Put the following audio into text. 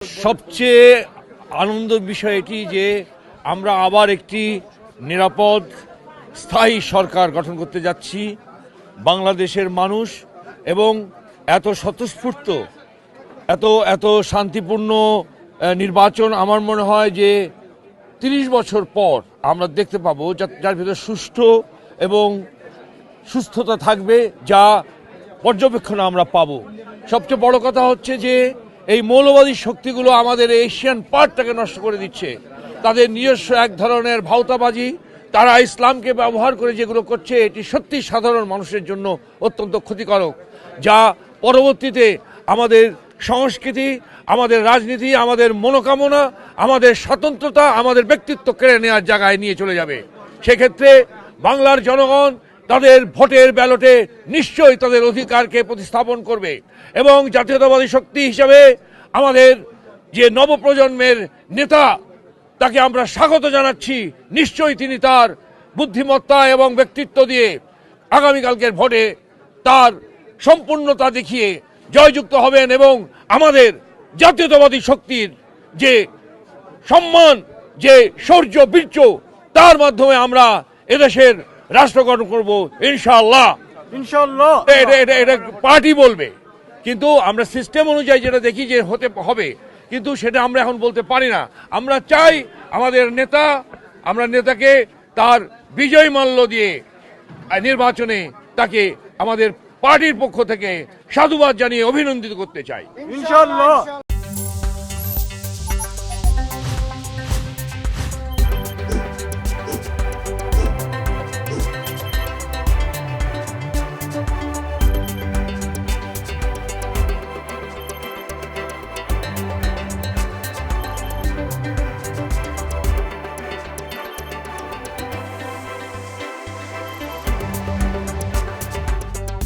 সবচেয়ে আনন্দের বিষয় এটি যে আমরা আবার একটি নিরাপদ স্থায়ী সরকার গঠন করতে যাচ্ছি। বাংলাদেশের মানুষ এবং এত স্বতঃস্ফূর্ত এত শান্তিপূর্ণ নির্বাচন আমার মনে হয় যে ৩০ বছর পর আমরা দেখতে পাবো, যার ভিতরে সুষ্ঠু এবং সুস্থতা থাকবে, যা পর্যবেক্ষণে আমরা পাবো। সবচেয়ে বড় কথা হচ্ছে যে এই মৌলবাদী শক্তিগুলো আমাদের এশিয়ান পার্টটাকে নষ্ট করে দিচ্ছে। তাদের নিজস্ব এক ধরনের ভাওতাবাজি, তারা ইসলামকে ব্যবহার করে যেগুলো করছে, এটি সত্যি সাধারণ মানুষের জন্য অত্যন্ত ক্ষতিকারক, যা পরবর্তীতে আমাদের সংস্কৃতি, আমাদের রাজনীতি, আমাদের মনোকামনা, আমাদের স্বতন্ত্রতা, আমাদের ব্যক্তিত্ব কেড়ে নেওয়ার জায়গায় নিয়ে চলে যাবে। সেক্ষেত্রে বাংলার জনগণ তাদের ভোটের ব্যালটে নিশ্চয়ই তাদের অধিকারকে প্রতিস্থাপন করবে এবং জাতীয়তাবাদী শক্তি হিসাবে আমাদের যে নবপ্রজন্মের নেতা, তাকে আমরা স্বাগত জানাচ্ছি। নিশ্চয়ই তিনি তার বুদ্ধিমত্তা এবং ব্যক্তিত্ব দিয়ে আগামীকালকের ভোটে তার সম্পূর্ণতা দেখিয়ে জয়যুক্ত হবেন এবং আমাদের জাতীয়তাবাদী শক্তির যে সম্মান, যে শৌর্য বীর্য, তার মাধ্যমে আমরা এদেশের রাষ্ট্র গঠন করবো ইনশাআল্লাহ। ইনশাআল্লাহ এটা পার্টি বলবে, কিন্তু আমরা সিস্টেম অনুযায়ী যেটা দেখি যে হতে হবে, কিন্তু সেটা আমরা এখন বলতে পারি না। আমরা চাই আমাদের নেতাকে তার বিজয় মাল্য দিয়ে নির্বাচনে তাকে আমাদের পার্টির পক্ষ থেকে সাধুবাদ জানিয়ে অভিনন্দিত করতে চাই ইনশাআল্লাহ।